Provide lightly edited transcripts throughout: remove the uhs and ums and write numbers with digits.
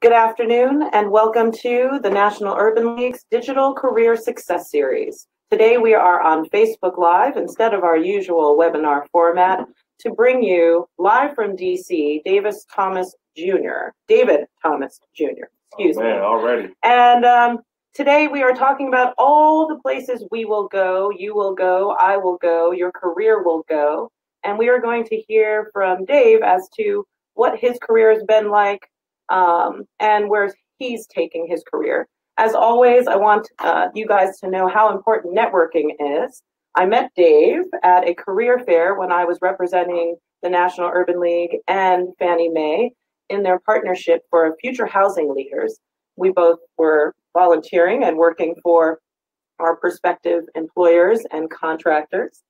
Good afternoon and welcome to the National Urban League's Digital Career Success Series. Today we are on Facebook Live instead of our usual webinar format to bring you live from DC, David Thomas Jr. Excuse me. Already. And today we are talking about all the places we will go, you will go, I will go, your career will go. And we are going to hear from Dave as to what his career has been like, and where he's taking his career. As always, I want you guys to know how important networking is. I met Dave at a career fair when I was representing the National Urban League and Fannie Mae in their partnership for future housing leaders. We both were volunteering and working for our prospective employers and contractors.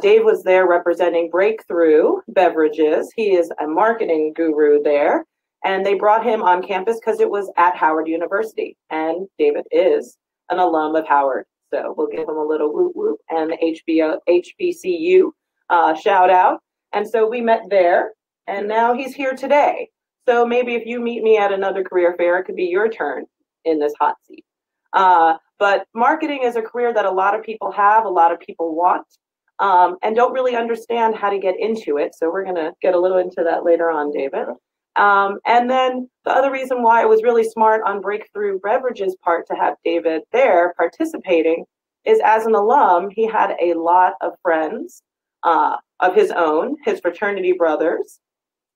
Dave was there representing Breakthrough Beverages. He is a marketing guru there. And they brought him on campus because it was at Howard University. And David is an alum of Howard. So we'll give him a little whoop whoop and the HBCU shout out. And so we met there, and now he's here today. So maybe if you meet me at another career fair, it could be your turn in this hot seat. But marketing is a career that a lot of people have, a lot of people want, and don't really understand how to get into it. So we're going to get a little into that later on, David. And then the other reason why it was really smart on Breakthrough Beverages' part to have David there participating is as an alum, he had a lot of friends of his own, his fraternity brothers,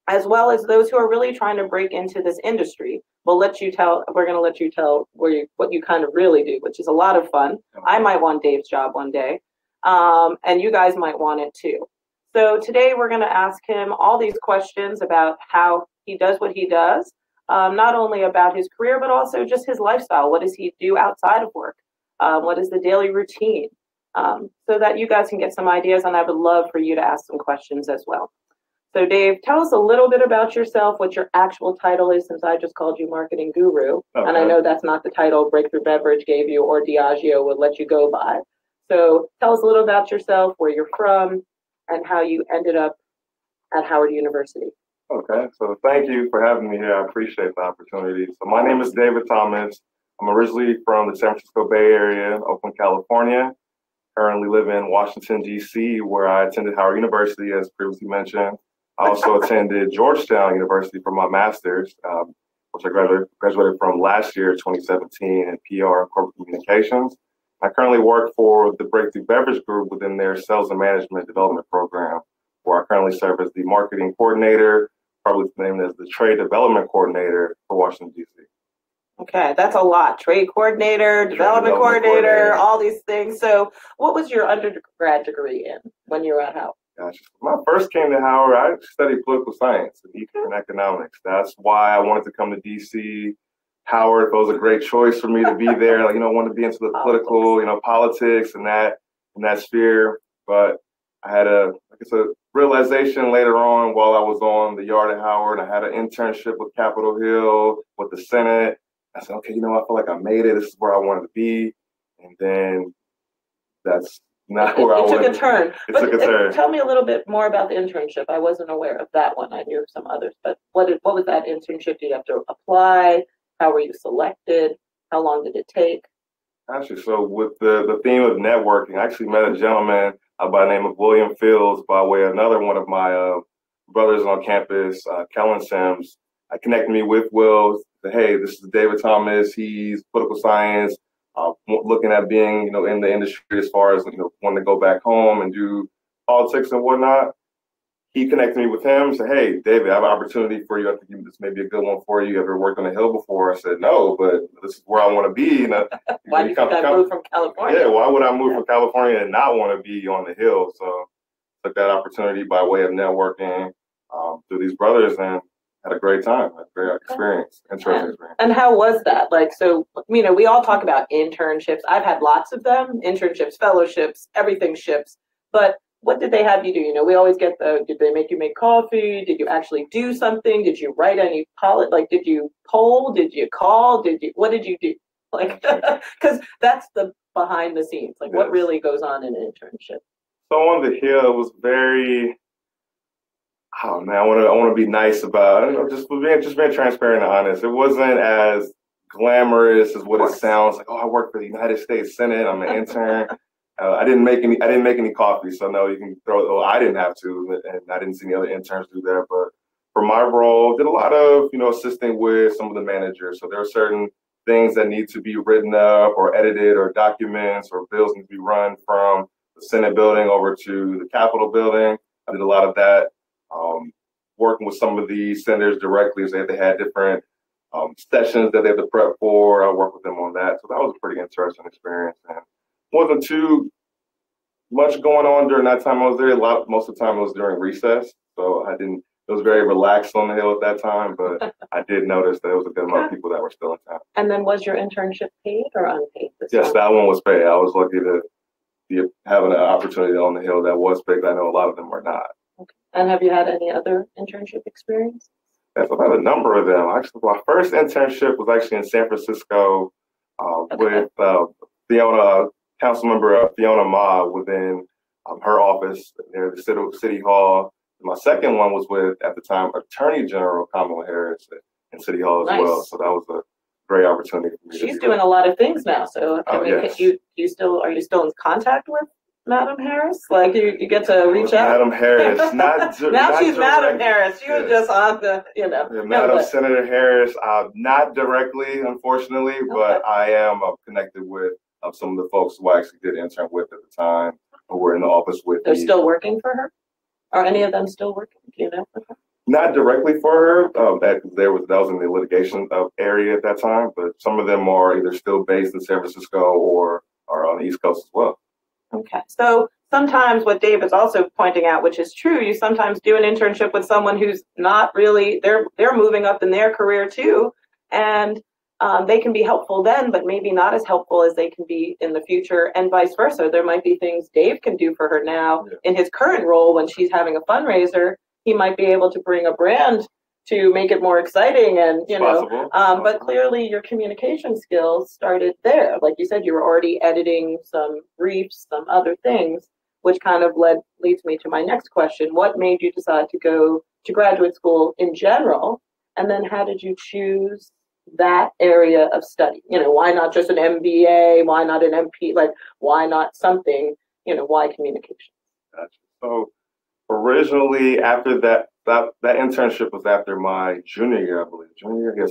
as well as those who are really trying to break into this industry. We're going to let you tell what you kind of really do, which is a lot of fun. I might want Dave's job one day, and you guys might want it too. So today we're going to ask him all these questions about how he does what he does, not only about his career, but also just his lifestyle. What does he do outside of work? What is the daily routine? So that you guys can get some ideas, and I would love for you to ask some questions as well. So Dave, tell us a little bit about yourself, what your actual title is, since I just called you marketing guru. Okay. And I know that's not the title Breakthrough Beverage gave you or Diageo would let you go by. So tell us a little about yourself, where you're from, and how you ended up at Howard University. Okay, so thank you for having me here. I appreciate the opportunity. So my name is David Thomas. I'm originally from the San Francisco Bay Area, Oakland, California. Currently live in Washington, D.C., where I attended Howard University, as previously mentioned. I also attended Georgetown University for my master's, which I graduated from last year, 2017, in PR and corporate communications. I currently work for the Breakthrough Beverage Group within their Sales and Management Development Program, where I currently serve as the marketing coordinator, probably named as the Trade Development Coordinator for Washington, D.C. Okay, that's a lot. Trade coordinator, development coordinator, all these things. So what was your undergrad degree in when you were at Howard? Gotcha. When I first came to Howard, I studied political science and economics. That's why I wanted to come to D.C. Howard was a great choice for me to be there. I wanted to be into the political, politics and that sphere. But I had a realization later on while I was on the yard at Howard. I had an internship with Capitol Hill, with the Senate. I said, okay, I feel like I made it. This is where I wanted to be. And then that's not where I wanted to be. It took a turn. Tell me a little bit more about the internship. I wasn't aware of that one. I knew of some others. But what was that internship? Did you have to apply? How were you selected? How long did it take? Actually, so with the theme of networking, I actually met a gentleman by the name of William Fields by way of another one of my brothers on campus, Kellen Sims. I connected me with Will. Said, hey, this is David Thomas. He's political science, looking at being, in the industry as far as, wanting to go back home and do politics and whatnot. He connected me with him, said, hey, David, I have an opportunity for you. I think this may be a good one for you. You ever worked on the Hill before? I said, no, but this is where I want to be. Why did you move from California? Yeah, why would I move from California and not want to be on the Hill? So took that opportunity by way of networking through these brothers and had a great time, a great experience, interesting experience. And how was that? We all talk about internships. I've had lots of them, internships, fellowships, everything ships. But what did they have you do? We always get did they make you make coffee? Did you actually do something? Did you write any did you poll? Did you call? What did you do? Because that's the behind the scenes, what really goes on in an internship. So on the Hill, it was very Oh man, I want to be nice about it. Just being transparent and honest. It wasn't as glamorous as what it sounds like. Oh, I work for the United States Senate. I'm an intern. I didn't make any coffee, so no, you can throw. Well, I didn't have to, and I didn't see any other interns do that. But for my role, did a lot of assisting with some of the managers. So there are certain things that need to be written up or edited, or documents or bills need to be run from the Senate building over to the Capitol building. I did a lot of that. Working with some of the senators directly, as they had different sessions that they had to prep for. I worked with them on that, so that was a pretty interesting experience. And wasn't too much going on during that time I was there. Most of the time it was during recess, so I didn't. It was very relaxed on the Hill at that time, but I did notice that there was a good amount of people that were still in town. And then, was your internship paid or unpaid? Yes, that one was paid. I was lucky to be having an opportunity on the Hill that was paid. I know a lot of them were not. Okay. And have you had any other internship experience? Yes, I've had a number of them. Actually, my first internship was actually in San Francisco with Fiona, council member Fiona Ma, within her office near the city hall. And my second one was with, at the time, Attorney General Kamala Harris in City Hall as well. So that was a great opportunity for me. She's doing a lot of things now. So yes. are you still in contact with Madam Harris? Like you get to reach out? Madam Harris, not now she's Madam Harris. She was just on the, Madam Senator Harris, not directly, unfortunately, but I am connected with some of the folks who I actually did intern with at the time, who were in the office with me. They're still working for her? Are any of them still working? Do you know? Not directly for her. That was in the litigation area at that time, but some of them are either still based in San Francisco or are on the East Coast as well. Okay. So sometimes what Dave is also pointing out, which is true, you sometimes do an internship with someone who's not really, they're moving up in their career too. And they can be helpful then, but maybe not as helpful as they can be in the future, and vice versa. There might be things Dave can do for her now in his current role when she's having a fundraiser. He might be able to bring a brand to make it more exciting, and but clearly your communication skills started there. Like you said, you were already editing some briefs, some other things, which kind of leads me to my next question. What made you decide to go to graduate school in general, and then how did you choose that area of study? Why not just an MBA? Why not an MP? Like, why not something? Why communication? Gotcha. So originally, after that internship was after my junior year, I believe.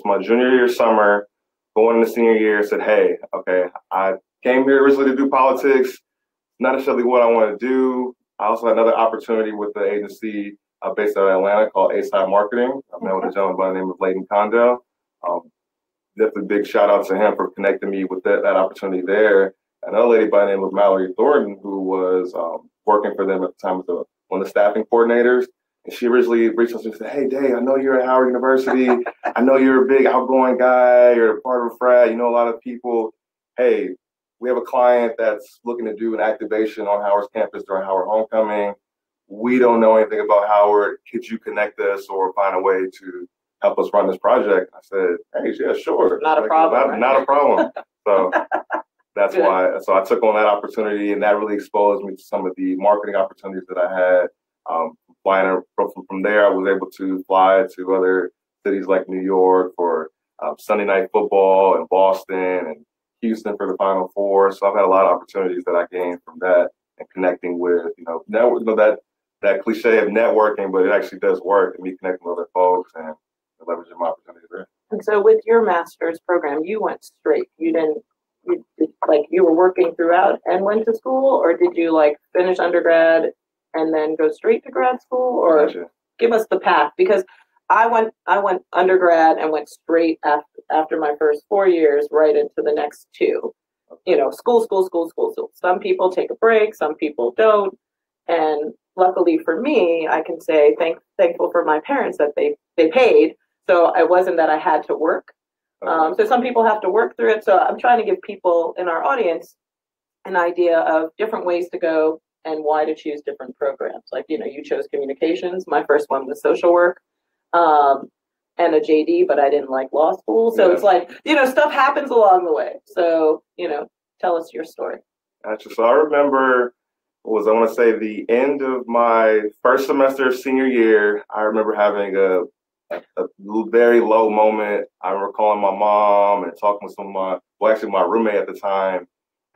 My junior year summer, going into senior year, said, hey, okay, I came here originally to do politics, not necessarily what I want to do. I also had another opportunity with the agency based out of Atlanta called A-Side Marketing. I met with a gentleman by the name of Leighton Condell. Definitely big shout out to him for connecting me with that opportunity there. Another lady by the name of Mallory Thornton, who was working for them at the time, was one of the staffing coordinators. And she originally reached out to me and said, hey, Dave, I know you're at Howard University. I know you're a big outgoing guy. You're a part of a frat. You know a lot of people. Hey, we have a client that's looking to do an activation on Howard's campus during Howard Homecoming. We don't know anything about Howard. Could you connect us or find a way to help us run this project? I said, hey, yeah, sure. Not a problem. Not a problem. So that's why. So I took on that opportunity, and that really exposed me to some of the marketing opportunities that I had. Flying from there, I was able to fly to other cities like New York for Sunday night football, and Boston and Houston for the Final Four. So I've had a lot of opportunities that I gained from that, and connecting with, that cliche of networking, but it actually does work, and me connecting with other folks and leveraging my opportunities there. And so with your master's program, you went straight. You were working throughout and went to school, or did you finish undergrad and then go straight to grad school? Or Gotcha. Give us the path, because I went undergrad and went straight after my first 4 years right into the next two. School. Some people take a break, some people don't. And luckily for me, I can say thankful for my parents that they paid. So it wasn't that I had to work. So some people have to work through it. So I'm trying to give people in our audience an idea of different ways to go and why to choose different programs. You chose communications. My first one was social work and a JD, but I didn't like law school. So it's stuff happens along the way. So, tell us your story. Gotcha. So I remember was, I want to say, the end of my first semester of senior year. I remember having a very low moment. I remember calling my mom and talking with actually my roommate at the time,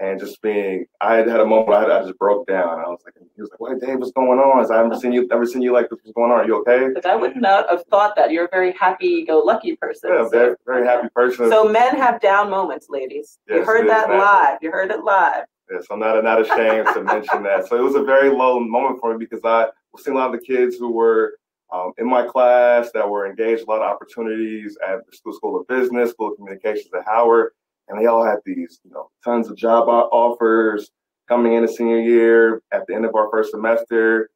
and just I had a moment where I just broke down. I was like, he was like, "What, Dave, what's going on? I haven't seen you like this. What's going on? Are you okay?" Because I would not have thought that. You're a very happy-go-lucky person. Yeah, very, very happy person. So men have down moments, ladies. Yes, you heard that live. You heard it live. Yes, I'm not ashamed to mention that. So it was a very low moment for me because I was seeing a lot of the kids who were in my class that were engaged in a lot of opportunities at the School of Business, School of Communications at Howard, and they all had these, tons of job offers coming in the senior year at the end of our first semester,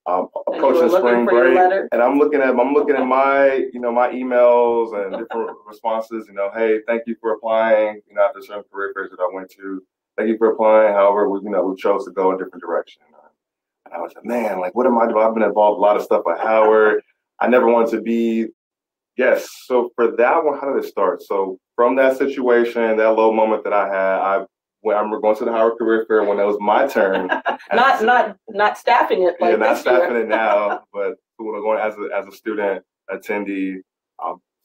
approaching spring break, and I'm looking at my, my emails and different responses. Hey, thank you for applying. After certain career fairs that I went to, thank you for applying. However, we chose to go a different direction. And I was like, man, like, what am I doing? I've been involved in a lot of stuff at Howard. I never wanted to be. Yes. So for that one, how did it start? So from that situation, that low moment that I had, when I'm going to the Howard Career Fair when it was my turn. not staffing it. Like not staffing it now, but going as a student attendee.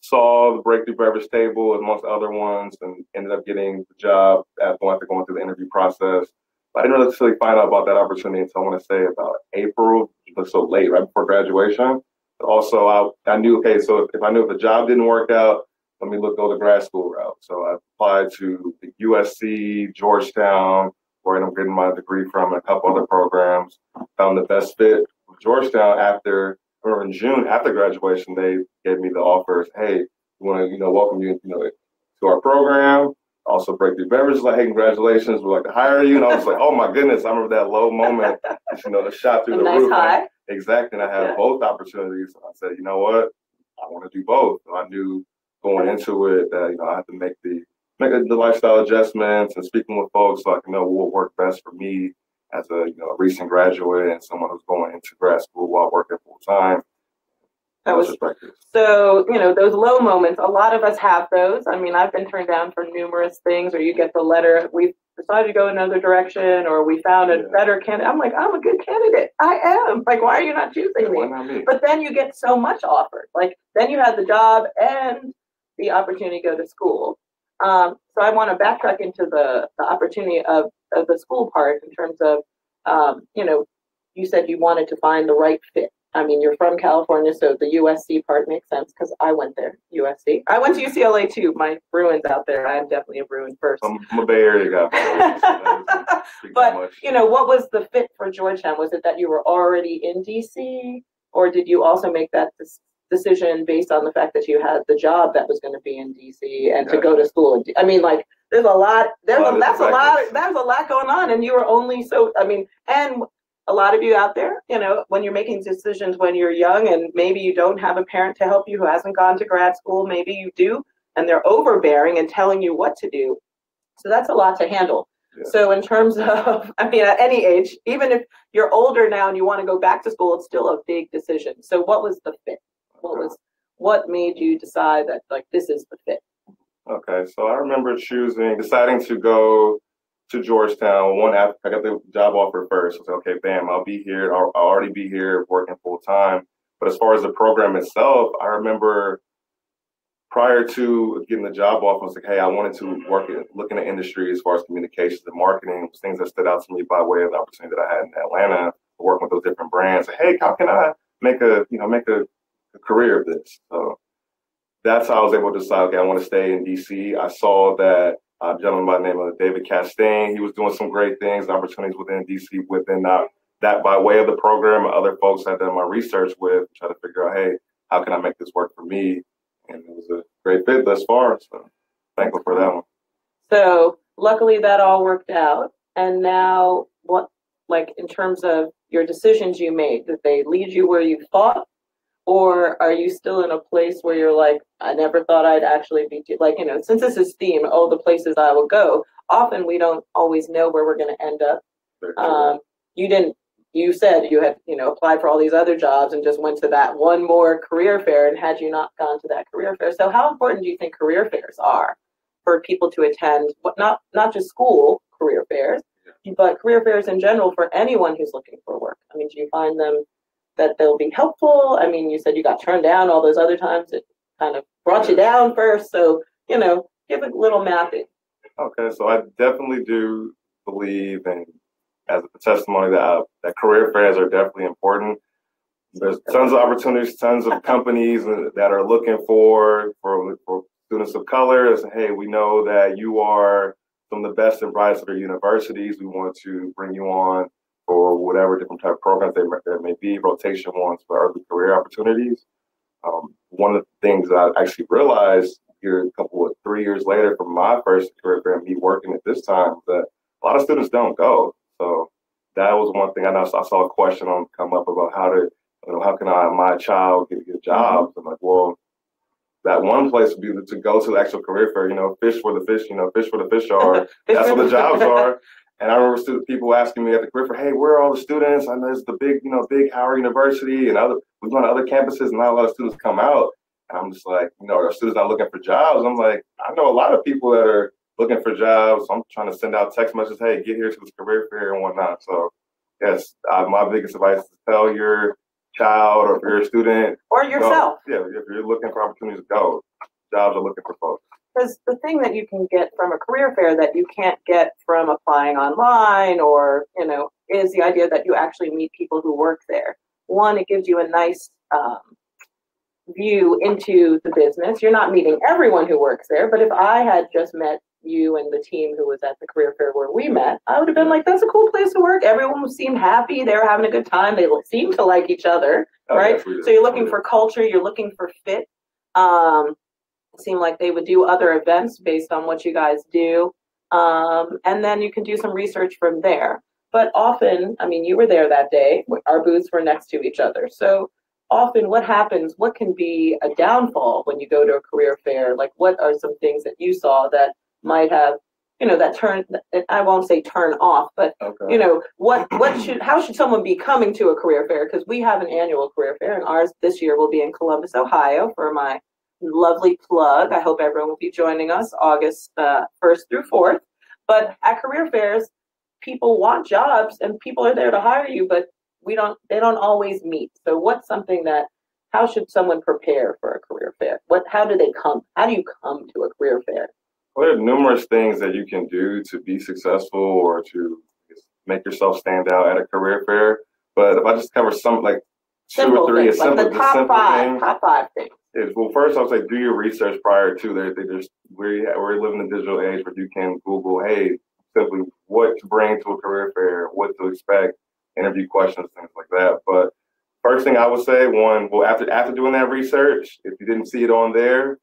Saw the Breakthrough Beverage Table amongst other ones, and ended up getting the job after going through the interview process. But I didn't necessarily find out about that opportunity until I want to say about April, but so late, right before graduation. But also, I knew, okay, so if I knew if the job didn't work out, let me go the grad school route. So I applied to the USC, Georgetown, where I'm getting my degree from, and a couple other programs. Found the best fit with Georgetown in June after graduation. They gave me the offers. Hey, we want to welcome you to our program. Also, Breakthrough Beverages, like, hey, congratulations, we'd like to hire you. And I was like, oh my goodness, I remember that low moment, the shot through the roof. High. Exactly, and I had both opportunities. I said, you know what, I want to do both. So I knew going into it that I have to make the lifestyle adjustments and speaking with folks so I can know what worked best for me as a recent graduate and someone who's going into grad school while working full time. So, those low moments, a lot of us have those. I mean, I've been turned down for numerous things, or you get the letter, we've decided to go another direction, or we found a better candidate. I'm like, I'm a good candidate. I am. Like, why are you not choosing me? Why not me? But then you get so much offered. Like, then you have the job and the opportunity to go to school. So I want to backtrack into the opportunity of the school part in terms of, you said you wanted to find the right fit. I mean, you're from California, so the USC part makes sense because I went there, USC. I went to UCLA too. My Bruins out there. I'm definitely a Bruin first. I'm a Bay Area guy. But, what was the fit for Georgetown? Was it that you were already in DC, or did you also make that decision based on the fact that you had the job that was going to be in DC and to go to school? I mean, like, there's a lot going on, and you were only and a lot of you out there, when you're making decisions when you're young and maybe you don't have a parent to help you who hasn't gone to grad school, maybe you do, and they're overbearing and telling you what to do. So that's a lot to handle. Yeah. So in terms of, at any age, even if you're older now and you want to go back to school, it's still a big decision. So what was the fit? What made you decide that, like, this is the fit? Okay, so I remember deciding to go to Georgetown. I got the job offer first. I said, okay, bam, I'll be here. I'll already be here working full time. But as far as the program itself, I remember prior to getting the job offer, I was like, hey, I wanted to look in the industry as far as communications and marketing, things that stood out to me by way of the opportunity that I had in Atlanta, working with those different brands. Hey, how can I make a career of this? So that's how I was able to decide, okay, I want to stay in DC. I saw that a gentleman by the name of David Castaigne, he was doing some great things, opportunities within DC, within that by way of the program. Other folks I've done my research with, try to figure out, hey, how can I make this work for me? And it was a great fit thus far. So thankful for that one. So luckily that all worked out. And now in terms of your decisions you made, did they lead you where you thought? Or are you still in a place where you're like, I never thought I'd actually be, since this is theme, the places I will go, often we don't always know where we're going to end up. You said you had, applied for all these other jobs and just went to that one more career fair, and had you not gone to that career fair. So how important do you think career fairs are for people to attend, not just school career fairs, but career fairs in general for anyone who's looking for work. I mean, do you find them that they'll be helpful? I mean, you said you got turned down all those other times. It kind of brought you down first. So, give a little mapping. Okay, so I definitely do believe, and as a testimony, that career fairs are definitely important. There's tons of opportunities, tons of companies that are looking for students of color. As, hey, we know that you are some of the best and brightest of your universities. We want to bring you on for whatever different type of programs there may be, rotation ones for early career opportunities. One of the things that I actually realized here 3 years later from my first career fair and me working at this time, that a lot of students don't go. So that was one thing. I saw a question come up about how can my child get jobs? I'm like, well, that one place would be to go to the actual career fair, fish for the fish, fish for the fish are. That's what the jobs are. And I remember people asking me at the career fair, hey, where are all the students? I know it's the big Howard University, and we've gone to other campuses, and not a lot of students come out. And I'm just like, are students not looking for jobs? I'm like, I know a lot of people that are looking for jobs. So I'm trying to send out text messages, hey, get here to this career fair and whatnot. So yes, my biggest advice is tell your child, or if you're a student, or yourself. Go. Yeah, if you're looking for opportunities, go. Jobs are looking for folks. Because the thing that you can get from a career fair that you can't get from applying online or, is the idea that you actually meet people who work there. One, it gives you a nice view into the business. You're not meeting everyone who works there, but if I had just met you and the team who was at the career fair where we met, I would have been like, that's a cool place to work. Everyone seemed happy. They were having a good time. They seemed to like each other, right? Yes, so you're looking for culture. You're looking for fit. It seemed like they would do other events based on what you guys do. And then you can do some research from there. But often, I mean, you were there that day. Our booths were next to each other. So often what happens, what can be a downfall when you go to a career fair? Like, what are some things that you saw that might have, that turn, I won't say turn off, but, okay. How should someone be coming to a career fair? Because we have an annual career fair, and ours this year will be in Columbus, Ohio, for my lovely plug. I hope everyone will be joining us August 1st through 4th. But at career fairs, people want jobs and people are there to hire you, but they don't always meet. So what's something how should someone prepare for a career fair? How do you come to a career fair? Well, there are numerous things that you can do to be successful or to make yourself stand out at a career fair. But if I just cover some, like simple two or three, things, like the top five things. Well, first I'll say do your research prior to. We're living in the digital age where you can Google, hey, simply what to bring to a career fair, what to expect, interview questions, things like that. But first thing I would say, after doing that research, if you didn't see it on there,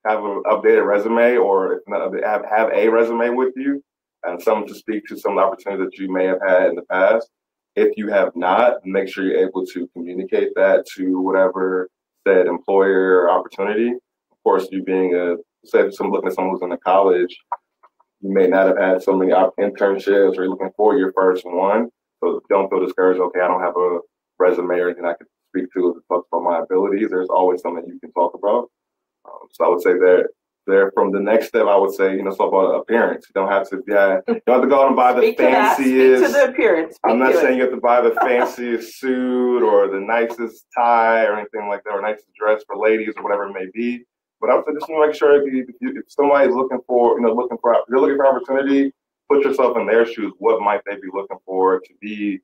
have an updated resume, or if not, have a resume with you and something to speak to some of the opportunities that you may have had in the past. If you have not, make sure you're able to communicate that to whatever said employer or opportunity. Of course, you being looking at someone who's in a college, you may not have had so many internships or you're looking for your first one. So don't feel discouraged. Okay, I don't have a resume or anything I can speak to that talks about my abilities. There's always something you can talk about. So I would say there from the next step, I would say, it's all about appearance. You don't have to go out and buy the fanciest. Speak to the appearance. I'm not saying you have to buy the fanciest suit or the nicest tie or anything like that, or nicest dress for ladies or whatever it may be. But I would say just make sure if somebody's looking for, if you're looking for opportunity, put yourself in their shoes. What might they be looking for to be,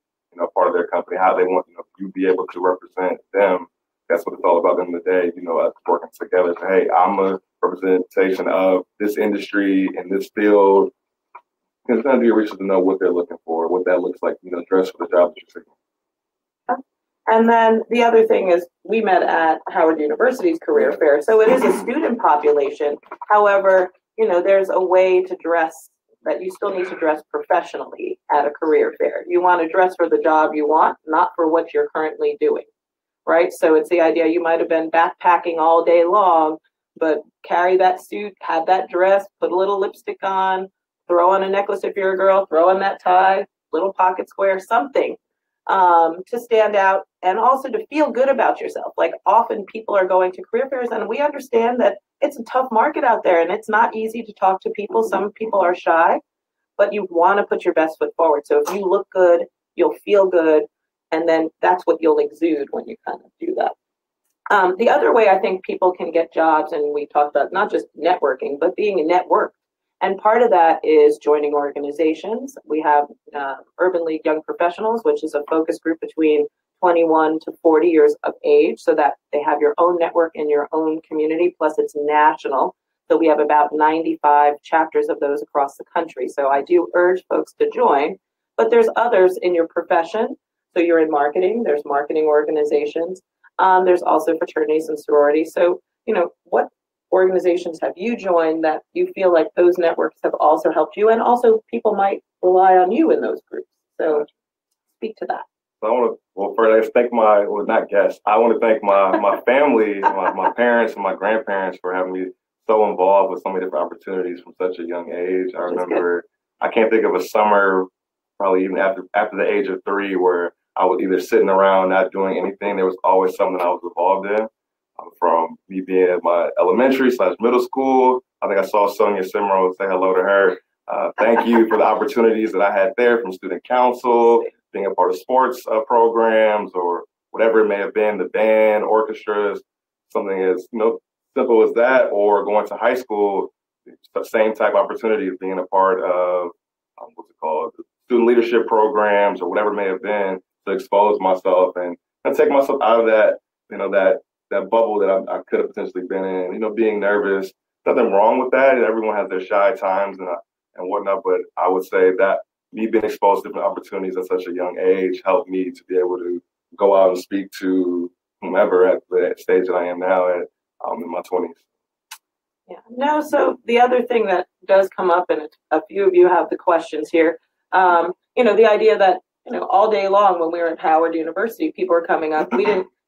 part of their company? How they want, you be able to represent them. That's what it's all about at the end of the day, us working together. So, hey, I'm a representation of this industry and this field. It's going to do your research to know what they're looking for, what that looks like, dress for the job that you're seeking. And then the other thing is we met at Howard University's career fair. So it is a student population. However, there's a way to dress that you still need to dress professionally at a career fair. You want to dress for the job you want, not for what you're currently doing. Right? So it's the idea you might have been backpacking all day long, but carry that suit, have that dress, put a little lipstick on, throw on a necklace if you're a girl, throw on that tie, little pocket square, something to stand out and also to feel good about yourself. Like often people are going to career fairs and we understand that it's a tough market out there and it's not easy to talk to people. Some people are shy, but you want to put your best foot forward. So if you look good, you'll feel good, and then that's what you'll exude when you kind of do that. The other way I think people can get jobs, and we talked about not just networking, but being a network. And part of that is joining organizations. We have Urban League Young Professionals, which is a focus group between 21 to 40 years of age, so that they have your own network in your own community, plus it's national. So we have about 95 chapters of those across the country. So I do urge folks to join, but there's others in your profession. So you're in marketing, there's marketing organizations. There's also fraternities and sororities. So, what organizations have you joined that you feel like those networks have also helped you? And also people might rely on you in those groups. So speak to that. I want to, first, thank I want to thank my family, my parents and my grandparents for having me so involved with so many different opportunities from such a young age. I remember, I can't think of a summer, probably even after the age of 3, where I was either sitting around not doing anything. There was always something I was involved in. From me being at my elementary/middle school, I think I saw Sonia Simro, say hello to her. Thank you for the opportunities that I had there, from student council, being a part of sports programs, or whatever it may have been, the band, orchestras, something as simple as that, or going to high school, the same type of opportunity of being a part of student leadership programs or whatever it may have been, to expose myself and take myself out of that, that bubble that I could have potentially been in, being nervous. Nothing wrong with that. Everyone has their shy times and whatnot, but I would say that me being exposed to different opportunities at such a young age helped me to be able to go out and speak to whomever at the stage that I am now at in my 20s. Yeah. No, so the other thing that does come up, and a few of you have the questions here, the idea that, all day long when we were at Howard University, people were coming up.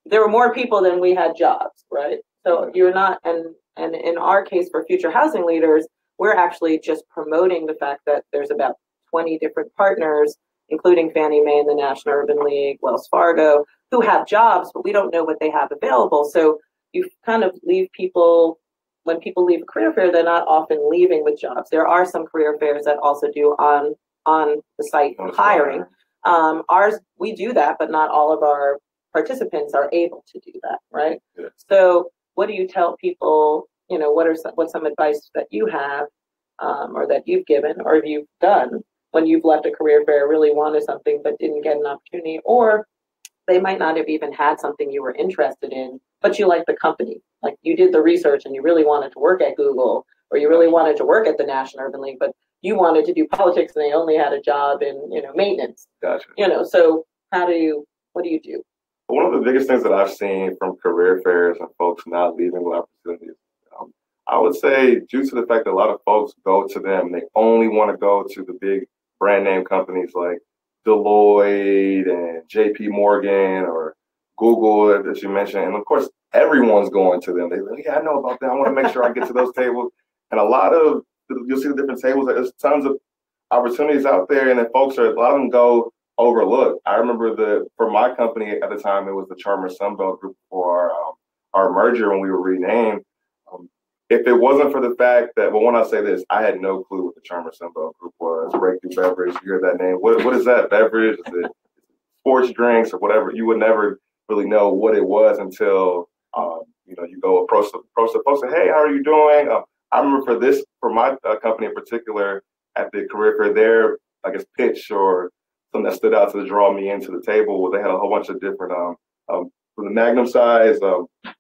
There were more people than we had jobs, right? So you're not, and in our case for future housing leaders, we're actually just promoting the fact that there's about 20 different partners, including Fannie Mae and the National Urban League, Wells Fargo, who have jobs, but we don't know what they have available. So you kind of leave people, when people leave a career fair, they're not often leaving with jobs. There are some career fairs that also do on the site hiring. Ours, we do that, but not all of our participants are able to do that, right? Yeah. So what do you tell people, what's some advice that you have or that you've given or you've done when you've left a career fair, really wanted something but didn't get an opportunity, or they might not have even had something you were interested in, but you like the company, like you did the research and you really wanted to work at Google, or you really wanted to work at the National Urban League, but you wanted to do politics and they only had a job in, maintenance. Gotcha. So what do you do? One of the biggest things that I've seen from career fairs and folks not leaving with opportunities, I would say due to the fact that a lot of folks go to them, they only want to go to the big brand name companies like Deloitte and JP Morgan or Google, as you mentioned. And of course, everyone's going to them. They're like, yeah, I know about that. I want to make sure I get to those tables. And you'll see the different tables. There's tons of opportunities out there. And then a lot of them go overlooked. I remember for my company at the time, it was the Charmer Sunbelt Group for our merger when we were renamed. If it wasn't for the fact that, when I say this, I had no clue what the Charmer Sunbelt Group was. Breakthrough Beverage, you hear that name. What is that beverage? Is it sports drinks or whatever? You would never really know what it was until you go approach the folks and say, hey, how are you doing? I remember for my company in particular, at the career fair, their pitch or something that stood out to draw me into the table, they had a whole bunch of different from the Magnum size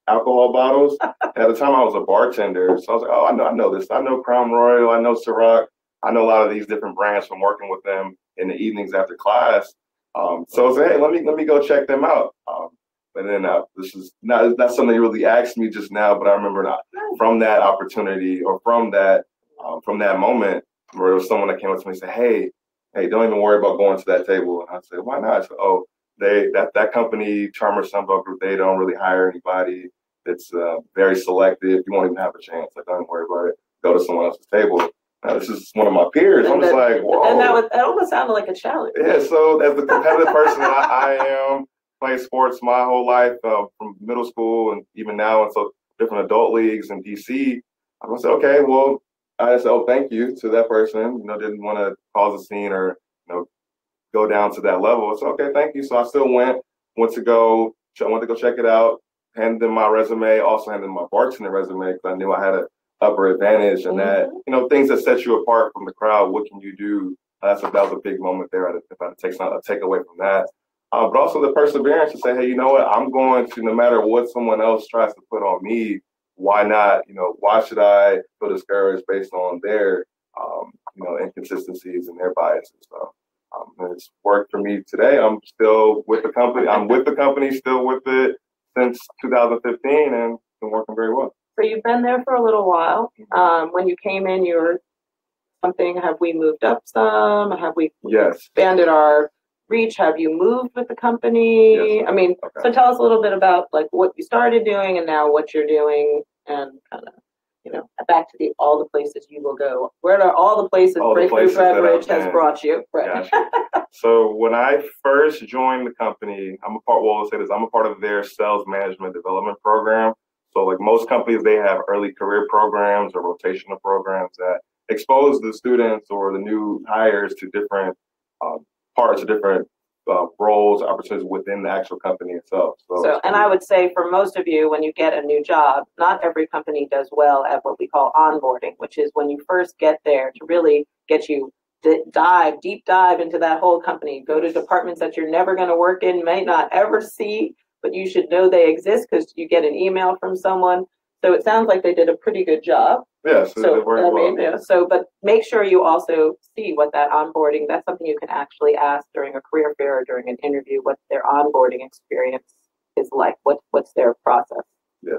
alcohol bottles. And at the time I was a bartender, so I was like, oh, I know this. I know Crown Royal, I know Ciroc, I know a lot of these different brands from working with them in the evenings after class. So I was like, hey, let me go check them out. And then this is not something you really asked me just now, but I remember from that opportunity or from that moment where there was someone that came up to me and said, hey, don't even worry about going to that table. And I said, why not? I said, oh, that company, Charmer Sunbelt Group, they don't really hire anybody. It's very selective. You won't even have a chance. Like, don't worry about it. Go to someone else's table. Now, this is one of my peers. I'm just like, whoa. And that almost sounded like a challenge. Yeah, so as the competitive person that I am, playing sports my whole life from middle school and even now, and so different adult leagues in DC, I'm going to say, okay, well, I just said, oh, thank you to that person. Didn't want to cause a scene or go down to that level. It's okay, thank you. So I still went to go check it out. Handed them my resume. Also handed them my bartender resume because I knew I had an upper advantage, and that things that set you apart from the crowd. What can you do? That was a big moment there. If I take away from that. But also the perseverance to say, hey, you know what? I'm going to, no matter what someone else tries to put on me, why not? Why should I feel discouraged based on their, inconsistencies and their biases? So it's worked for me today. I'm still with the company. I'm with the company, still with it since 2015, and it's been working very well. So you've been there for a little while. When you came in, you were something. Have we moved up some? Have we expanded our reach? Have you moved with the company? Yes. I mean, so tell us a little bit about like what you started doing and now what you're doing, and kind of back to all the places you will go. Where are all the places Breakthrough Beverage has brought you? Right. Gotcha. So when I first joined the company, I'm a part of their sales management development program. So like most companies, they have early career programs or rotational programs that expose the students or the new hires to different parts of different roles, opportunities within the actual company itself. So, and I would say for most of you, when you get a new job, not every company does well at what we call onboarding, which is when you first get there to really get you deep dive into that whole company, go to departments that you're never going to work in, may not ever see, but you should know they exist because you get an email from someone. So it sounds like they did a pretty good job. Yes, so but make sure you also see what that onboarding, that's something you can actually ask during a career fair or during an interview, what their onboarding experience is like, what's their process. Yeah.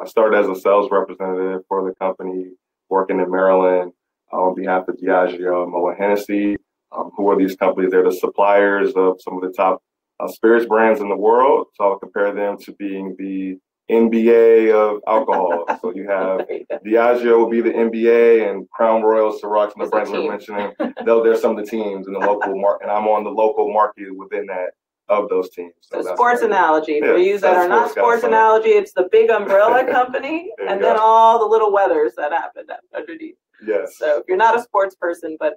I started as a sales representative for the company working in Maryland on behalf of Diageo and Moët Hennessy, who are these companies. They're the suppliers of some of the top spirits brands in the world. So I'll compare them to being the NBA of alcohol. So you have Diageo will be the NBA, and Crown Royal, Ciroc, and the brands we're mentioning. They're some of the teams in the local market, and I'm on the local market within that of those teams. So sports analogy. For you that are not sports analogy, it's the big umbrella company, and then all the little weathers that happen underneath. Yes. So if you're not a sports person, but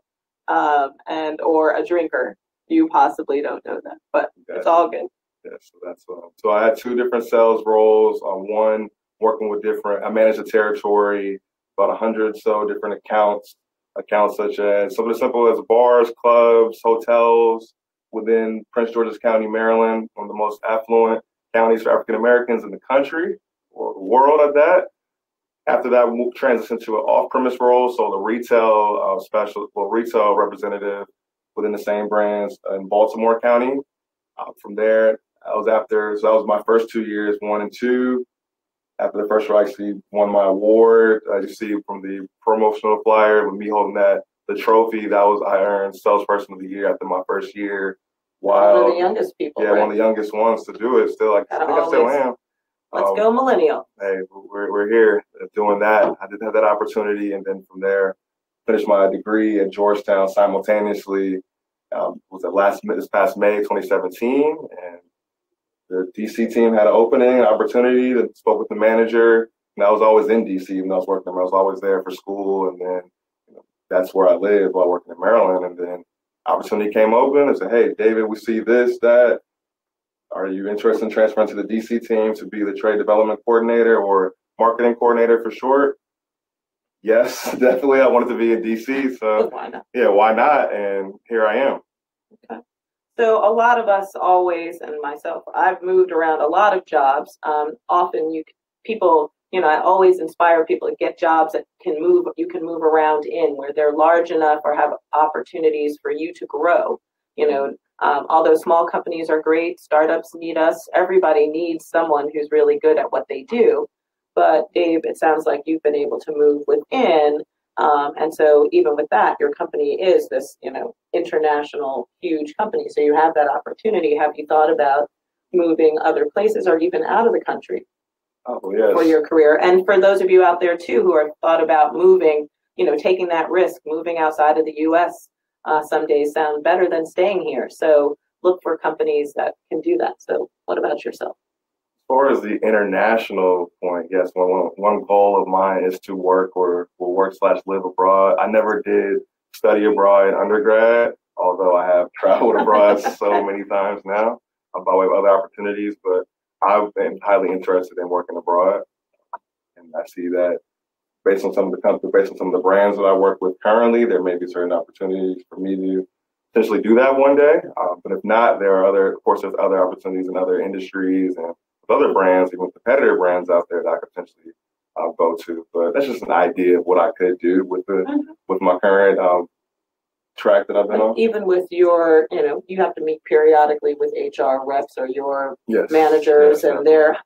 or a drinker, you possibly don't know that, but it's all good. Yeah, so that's so I had two different sales roles. One working with I managed a territory, about 100 so different accounts such as something as simple as bars, clubs, hotels within Prince George's County, Maryland, one of the most affluent counties for African Americans in the country or the world at that. After that, we transitioned to an off-premise role, so the retail representative within the same brands in Baltimore County. From there, so that was my first 2 years, 1 and 2. After the first year, I actually won my award. I received from the promotional flyer with me holding the trophy. I earned salesperson of the year after my first year. One of the youngest people. Yeah, right? One of the youngest ones to do it. Still, I think I still am. Let's go millennial. Hey, we're here doing that. I did have that opportunity, and then from there, finished my degree at Georgetown simultaneously. This past May 2017, and the DC team had an opportunity to spoke with the manager, and I was always in DC, even though I was working there. I was always there for school, and then that's where I lived while working in Maryland. And then opportunity came open and said, "Hey, David, we see this, that. Are you interested in transferring to the DC team to be the trade development coordinator or marketing coordinator for short?" Yes, definitely. I wanted to be in DC, so why not? Yeah, why not? And here I am. Okay. So a lot of us always, and myself, I've moved around a lot of jobs. Often I always inspire people to get jobs that you can move around in, where they're large enough or have opportunities for you to grow. Although small companies are great, startups need us. Everybody needs someone who's really good at what they do. But Dave, it sounds like you've been able to move within. And so even with that, your company is this, international, huge company. So you have that opportunity. Have you thought about moving other places or even out of the country for your career? And for those of you out there too, who have thought about moving, taking that risk, moving outside of the US, some days sound better than staying here. So look for companies that can do that. So what about yourself? As far as the international point, yes, one goal of mine is to work or work/live abroad. I never did study abroad in undergrad, although I have traveled abroad so many times now by way of other opportunities. But I've been highly interested in working abroad, and I see that based on some of the companies, based on some of the brands that I work with currently, there may be certain opportunities for me to potentially do that one day. But if not, there are of course, there's other opportunities in other industries and with other brands, even competitor brands out there that I could potentially go to. But that's just an idea of what I could do with with my current track that I've been on. Even with your, you have to meet periodically with HR reps or your managers, and they're.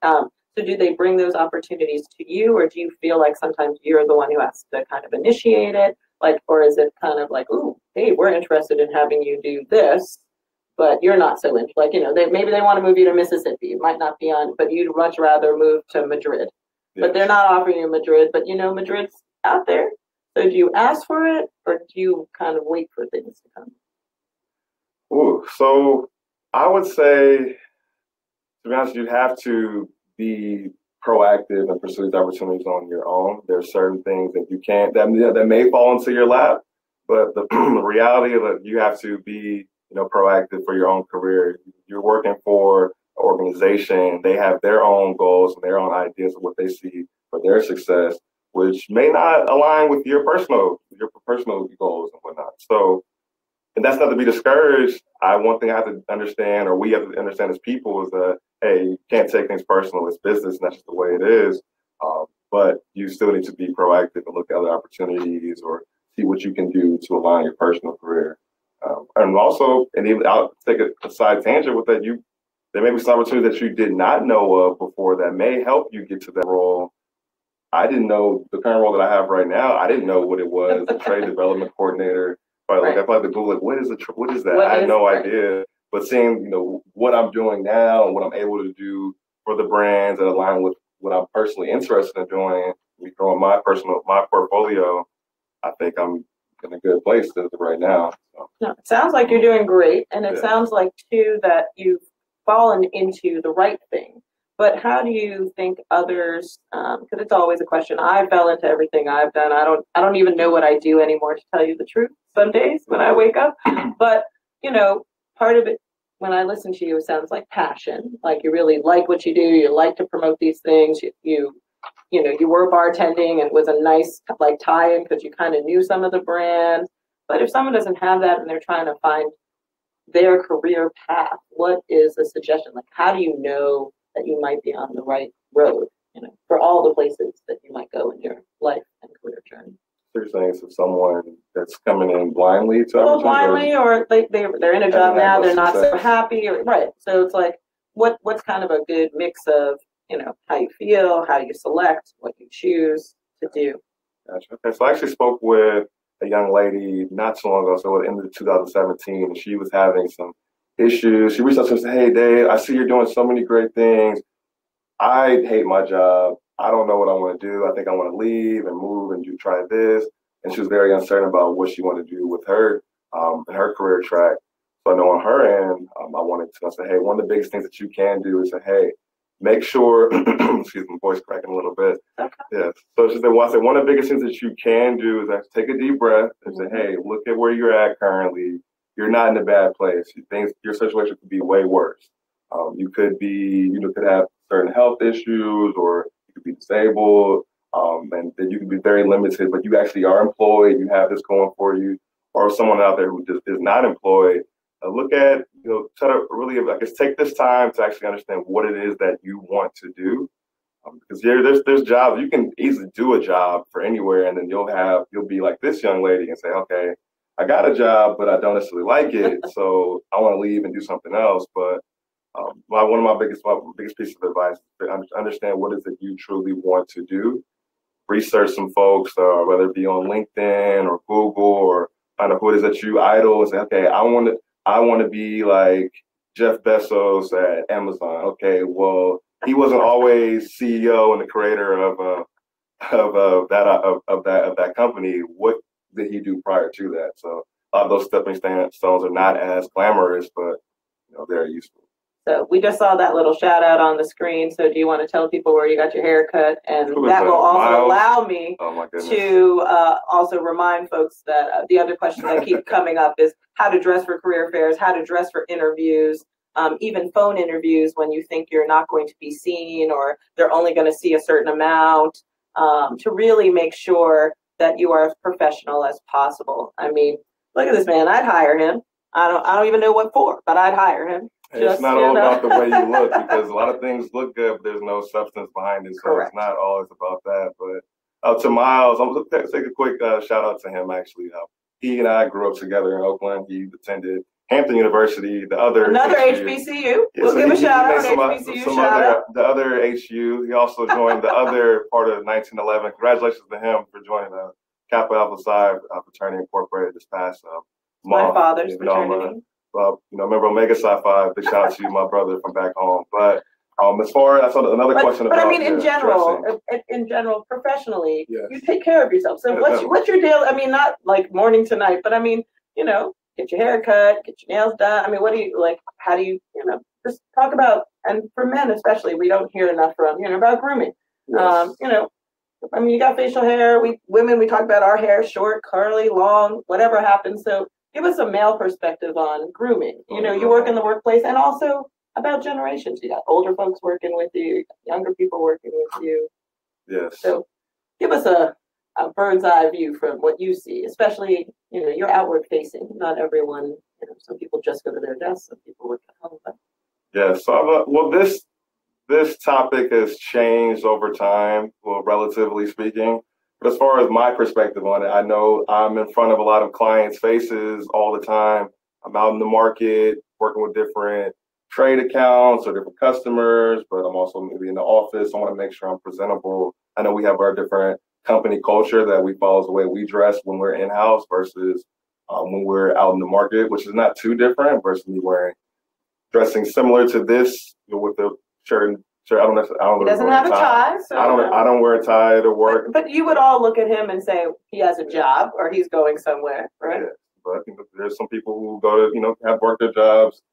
So do they bring those opportunities to you, or do you feel like sometimes you're the one who has to kind of initiate it? Like, or is it kind of like, ooh, hey, we're interested in having you do this, but you're not so into, like, maybe they want to move you to Mississippi. It might not be on, but you'd much rather move to Madrid. But they're not offering you Madrid, but Madrid's out there. So do you ask for it, or do you kind of wait for things to come? Ooh, so I would say, to be honest, you have to be proactive and pursue these opportunities on your own. There are certain things that you can't, that may fall into your lap, but the reality of it, you have to be, proactive for your own career. You're working for an organization. They have their own goals and their own ideas of what they see for their success, which may not align with your personal goals and whatnot. So, and that's not to be discouraged. One thing I have to understand, or we have to understand as people, is that, hey, you can't take things personal. It's business, and that's just the way it is. But you still need to be proactive and look at other opportunities or see what you can do to align your personal career. And also, and even I'll take a side tangent with that, there may be some opportunities that you did not know of before that may help you get to that role. I didn't know the current role that I have right now. I didn't know what it was, the trade development coordinator. But like, I probably Google, like, what is that? I had no idea. But seeing, what I'm doing now and what I'm able to do for the brands that align with what I'm personally interested in doing, growing my portfolio, I think I'm in a good place right now. So. No, it sounds like you're doing great, and it sounds like too that you've fallen into the right thing. But how do you think others? Because it's always a question. I fell into everything I've done. I don't even know what I do anymore, to tell you the truth. Some days when I wake up, but part of it when I listen to you, it sounds like passion. Like you really like what you do. You like to promote these things. You were bartending and was a nice like tie-in because you kind of knew some of the brands. But if someone doesn't have that and they're trying to find their career path, what is a suggestion? Like, how do you know that you might be on the right road, for all the places that you might go in your life and career journey? So you're saying so someone that's coming in blindly to or they're in a job now, they're not so happy, right? So it's like, what's kind of a good mix of, how you feel, how you select, what you choose to do. Gotcha. Okay, so I actually spoke with a young lady not so long ago, so at the end of 2017, and she was having some issues. She reached out to me and said, "Hey, Dave, I see you're doing so many great things. I hate my job. I don't know what I want to do. I think I want to leave and move and try this." And she was very uncertain about what she wanted to do with her and her career track. So I know on her end, I say, hey, one of the biggest things that you can do is say, hey, make sure, excuse me, my voice cracking a little bit. Okay. Yeah. So she said, one of the biggest things that you can do is actually take a deep breath and say, hey, look at where you're at currently. You're not in a bad place. Your situation could be way worse. You could have certain health issues, or you could be disabled, and then you could be very limited, but you actually are employed. You have this going for you. Or someone out there who just is not employed. Look at, try to really, I guess, take this time to actually understand what it is that you want to do. Because there's jobs, you can easily do a job for anywhere, and then you'll be like this young lady and say, okay, I got a job, but I don't necessarily like it, so I want to leave and do something else. But one of my biggest pieces of advice is to understand what it is that you truly want to do. Research some folks, whether it be on LinkedIn or Google, or find out who it is that you idol and say, okay, I want to be like Jeff Bezos at Amazon. Okay, well, he wasn't always CEO and the creator of that company. What did he do prior to that? So a lot of those stepping stones are not as glamorous, but very useful. So we just saw that little shout out on the screen. So do you want to tell people where you got your hair cut? And that will also allow me to also remind folks that the other questions that keep coming up is how to dress for career fairs, how to dress for interviews, even phone interviews when you think you're not going to be seen or they're only going to see a certain amount, to really make sure that you are as professional as possible. I mean, look at this man. I'd hire him. I don't even know what for, but I'd hire him. It's not all about the way you look, because a lot of things look good, but there's no substance behind it. So Correct. It's not always about that. But to Miles, I'm going to take a quick shout out to him, actually. He and I grew up together in Oakland. He attended Hampton University, another HBCU. We'll give a shout out. HBCU the other HU. He also joined the other part of 1911. Congratulations to him for joining the Kappa Alpha Psi fraternity incorporated this past month. My father's fraternity. Remember Omega Psi Phi. Big shout out to you, my brother from back home. But as far as another question about, I mean, in general, professionally, you take care of yourself. So what's your deal? I mean, not like morning to night, but I mean, get your hair cut, get your nails done. I mean, what do you like? How do you, just talk about, and for men especially, we don't hear enough from, about grooming. Yes. I mean, you got facial hair. Women, we talk about our hair, short, curly, long, whatever happens. So give us a male perspective on grooming. You work in the workplace, and also about generations. You got older folks working with you, younger people working with you. Yes. So give us a bird's eye view from what you see, especially, you're outward facing. Not everyone, some people just go to their desk, some people work at home. But. Yeah, so this topic has changed over time, relatively speaking. But as far as my perspective on it, I know I'm in front of a lot of clients' faces all the time. I'm out in the market working with different trade accounts or different customers, but I'm also maybe in the office. I want to make sure I'm presentable. I know we have our different company culture that we follow the way we dress when we're in-house versus when we're out in the market, which is not too different versus me dressing similar to this with the shirt. Sure, I don't. He doesn't have a tie, so I don't wear a tie to work. But you would all look at him and say he has a job or he's going somewhere, right? Yeah, but I think that there's some people who go to have worked their jobs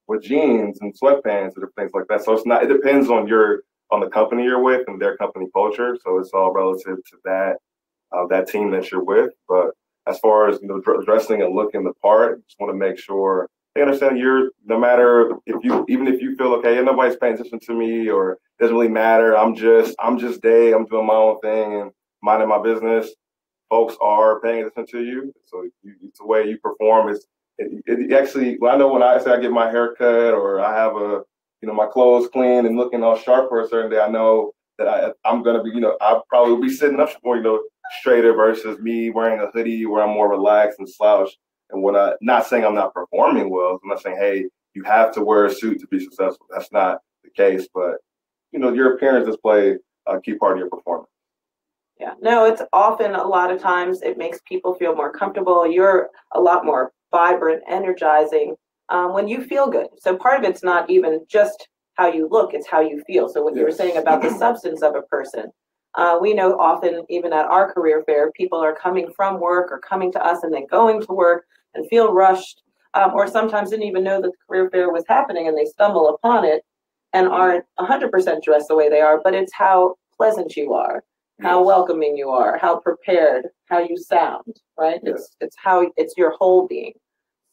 with jeans and sweatpants and things like that. So it's not. It depends on the company you're with and their company culture. So it's all relative to that team that you're with. But as far as dressing and looking the part, just want to make sure they understand no matter even if you feel okay, nobody's paying attention to me or it doesn't really matter. I'm just Dave. I'm doing my own thing and minding my business. Folks are paying attention to you. So it's the way you perform. It actually, I know when I say I get my hair cut or I have my clothes clean and looking all sharp for a certain day, I know that I'm going to be, I'll probably be sitting up more, straighter versus me wearing a hoodie where I'm more relaxed and slouched. And not saying I'm not performing well. I'm not saying, hey, you have to wear a suit to be successful. That's not the case. But, your appearance does play a key part of your performance. Yeah, no, it's often a lot of times it makes people feel more comfortable. You're a lot more vibrant, energizing when you feel good. So part of it's not even just how you look, it's how you feel. So what you were saying about the substance of a person, we know often even at our career fair, people are coming from work or coming to us and then going to work and feel rushed, or sometimes didn't even know that the career fair was happening and they stumble upon it and aren't 100% dressed the way they are, but it's how pleasant you are, how welcoming you are, how prepared, how you sound, right? Yes. It's your whole being.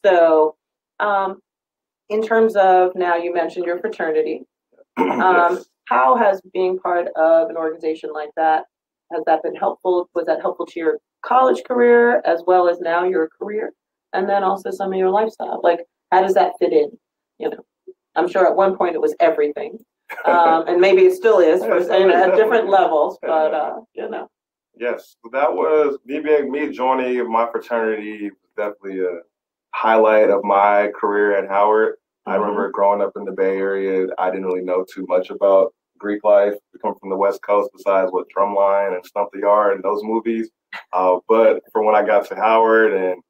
So in terms of, now you mentioned your fraternity, how has being part of an organization like that, has that been helpful? Was that helpful to your college career as well as now your career? And then also some of your lifestyle? Like, how does that fit in? I'm sure at one point it was everything. And maybe it still is at different levels, but Yes, that was me joining my fraternity was definitely a highlight of my career at Howard. I remember growing up in the Bay Area, I didn't really know too much about Greek life. We come from the West Coast, besides what Drumline and Stump the Yard and those movies. But for when I got to Howard and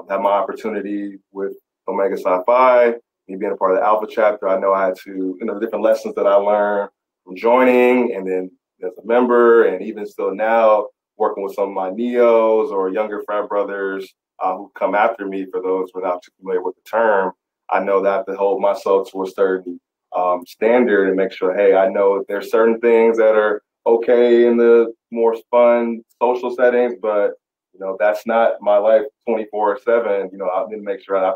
had my opportunity with Omega Psi Phi, me being a part of the Alpha chapter, I know I had to, the different lessons that I learned from joining and then as a member, and even still now working with some of my neos or younger frat brothers who come after me, for those who are not too familiar with the term. I know that I have to hold myself to a certain standard and make sure, hey, I know there's certain things that are okay in the more fun social settings, but that's not my life 24/7. I need to make sure I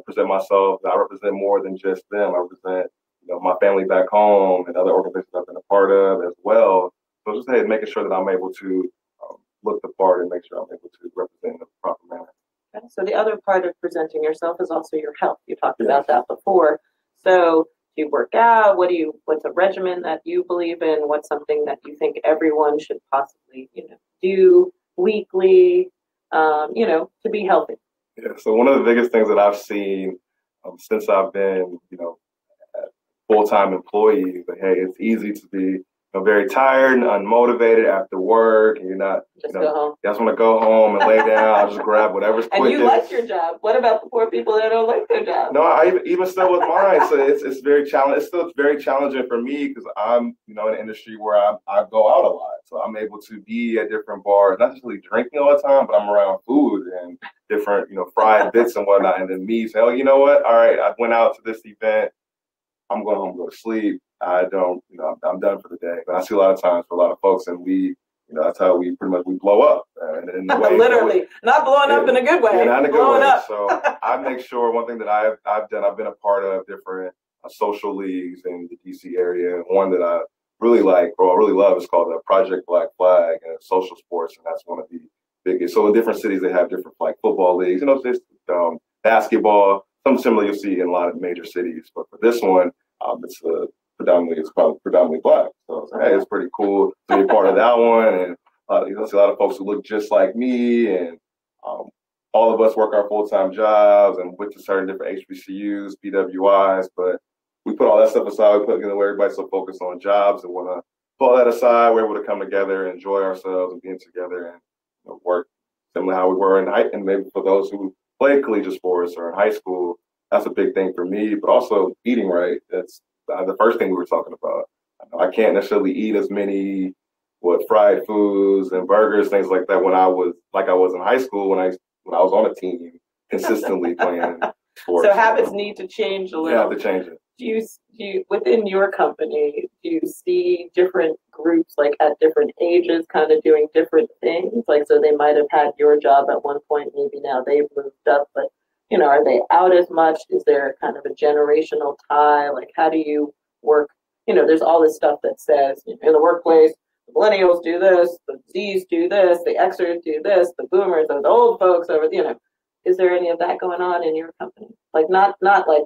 present myself. I represent more than just them. I represent my family back home and other organizations I've been a part of as well. So just hey, making sure that I'm able to look the part and make sure I'm able to represent in the proper manner. Okay. So the other part of presenting yourself is also your health. You talked about that before. So do you work out? What's a regimen that you believe in? What's something that you think everyone should possibly, do weekly, to be healthy? Yeah. So one of the biggest things that I've seen since I've been, a full-time employee is that, hey, it's easy to be very tired and unmotivated after work, and you're not, go home. You just want to go home and lay down. I'll just grab whatever's quickest. And you like your job. What about the poor people that don't like their job? No, I even still with mine. So it's very challenging. It's very challenging for me because I'm, in an industry where I go out a lot. So I'm able to be at different bars, not just really drinking all the time, but I'm around food and different, fried bits and whatnot. And then me say, oh, you know what? All right, I went out to this event. I'm going home and go to sleep. I don't, I'm done for the day. But I see a lot of times for a lot of folks, and we, that's how we pretty much blow up. In the way, literally, not blowing up in a good way. Yeah, not in a blowing good way. Up. So I make sure one thing that I've done, I've been a part of different social leagues in the DC area. One that I really like, or I really love, is called Project Black Flag and social sports, and that's one of the biggest. So in different cities, they have different like football leagues. Just basketball, something similar you'll see in a lot of major cities. But for this one, it's predominantly Black. So hey, it's pretty cool to be a part of that one. And see a lot of folks who look just like me, and all of us work our full-time jobs and went to certain different HBCUs, PWIs, but we put all that stuff aside. We put where everybody's so focused on jobs and want to pull that aside. We're able to come together and enjoy ourselves and being together and work similar to how we were in high. And maybe for those who played collegiate sports or in high school, that's a big thing for me. But also eating right. That's the first thing we were talking about. I can't necessarily eat as many fried foods and burgers, things like that when I was in high school when I was on a team consistently playing sports. So habits need to change a little. Yeah, have to change it. Do you within your company, do you see different groups like at different ages kind of doing different things? Like, so they might have had your job at one point, maybe now they've moved up, but are they out as much? Is there kind of a generational tie? Like, how do you work? There's all this stuff that says in the workplace, the millennials do this, the Z's do this, the Xers do this, the boomers are the old folks over, is there any of that going on in your company? Like, not like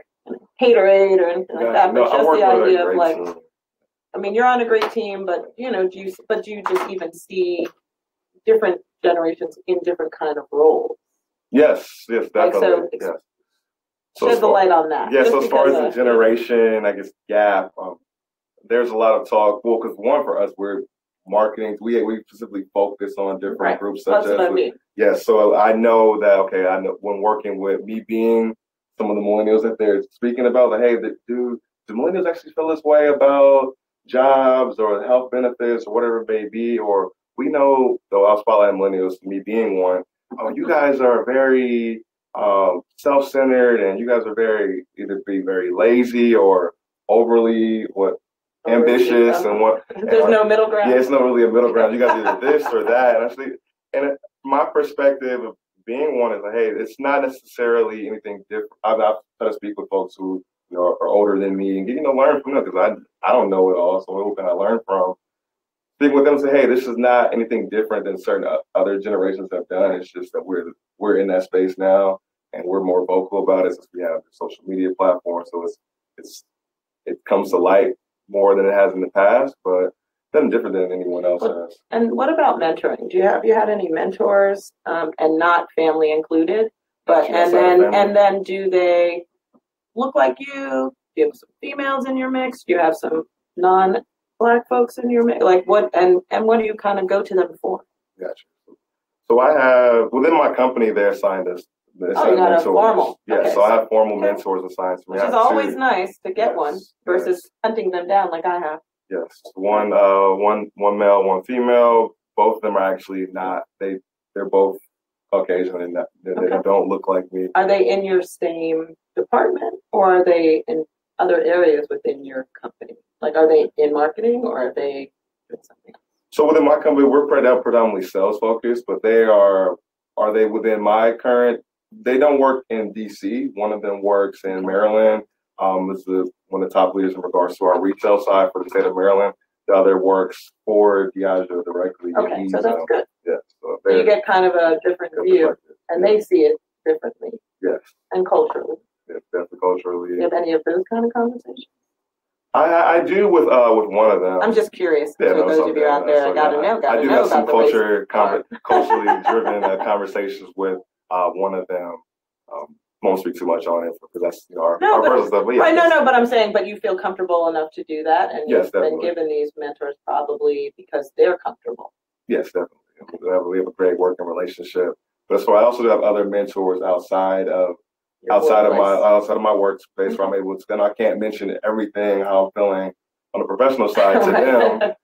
haterade or anything like that, but just the idea of like, team. I mean, you're on a great team, but do you just even see different generations in different kind of roles? Yes, definitely. Yes. Shed the light on that. Yeah, so as far as the generation, I guess, gap, there's a lot of talk. Well, because one, for us, we're marketing. We specifically focus on different groups such as. Yes, so I know that. Okay, I know when working with me being some of the millennials that they're speaking about, like, hey, do millennials actually feel this way about jobs or health benefits or whatever it may be? Or we know, though, I'll spotlight millennials, me being one. Oh, you guys are very self-centered, and you guys are either very lazy or overly ambitious, and there's no middle ground. Yeah, it's not really a middle ground. You guys either this or that. And my perspective of being one is like, hey, it's not necessarily anything different. I've tried to speak with folks who are older than me and learn from them, because I don't know it all. So who can I learn from? Speak with them and say, hey, this is not anything different than certain other generations have done. It's just that we're in that space now, and we're more vocal about it since we have the social media platform. So it comes to light more than it has in the past, but nothing different than anyone else has. And what about mentoring? Have you had any mentors, and not family included? But and then do they look like you? Do you have some females in your mix? Do you have some non-Black folks in your mix? Like what? And what do you kind of go to them for? Gotcha. So I have within my company, they're assigned us. You got a formal. Yeah, okay, so I have formal mentors assigned to me. Which is always nice to get one versus hunting them down like I have. Yes, one male, one female. Both of them are actually not. They're both Caucasian and they don't look like me. Are they in your same department, or are they in other areas within your company? Like, are they in marketing, or are they doing something else? So within my company, we're predominantly sales focused, but are they within my current? They don't work in DC. One of them works in Maryland. Is one of the top leaders in regards to our retail side for the state of Maryland. The other works for Diageo directly. Okay, so that's good. Yeah, so you get kind of a different view, and they see it differently. Yes. And culturally. Yes, definitely culturally. Do you have any of those kind of conversations? I do with one of them. I'm just curious. For those of you out there, I gotta know. I do have some culturally driven conversations with one of them. Won't speak too much on it because that's our personal stuff. But right, but I'm saying, but you feel comfortable enough to do that, and you've been given these mentors probably because they're comfortable. Yes, definitely. We have a great working relationship. But I also do have other mentors outside of my workspace where I'm able to. Then I can't mention everything how I'm feeling on the professional side to them.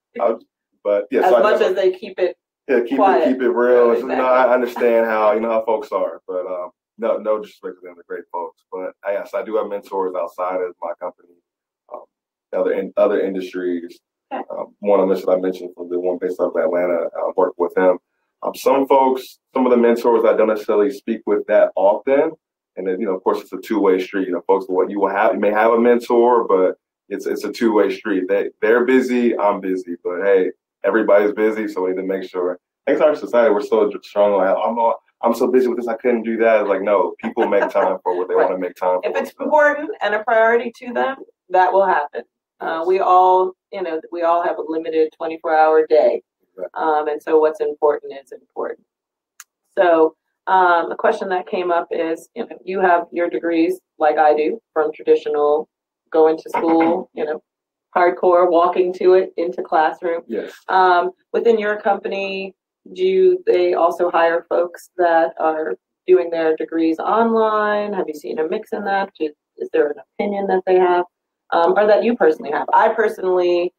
But yes, as much as they keep it. Yeah, keep it real. Exactly. I understand how folks are, but no disrespect to them, they're great folks. But yes, I do have mentors outside of my company, other industries. Okay. One of them I mentioned from the one based out of Atlanta, I work with him. Some of the mentors I don't necessarily speak with that often. And then, of course, it's a two-way street. Folks, you may have a mentor, but it's a two-way street. They're busy, I'm busy, but hey, everybody's busy, so we need to make sure. Thanks to our society, we're so strong. Like, I'm so busy with this, I couldn't do that. It's like, no, people make time for what they want to make time for. If it's important and a priority to them, that will happen. We all have a limited 24-hour day, and so what's important is important. So. A question that came up is, you have your degrees like I do from traditional going to school, hardcore, walking to it into classroom. Yes. Within your company, do they also hire folks that are doing their degrees online? Have you seen a mix in that? Is there an opinion that they have, or that you personally have? I personally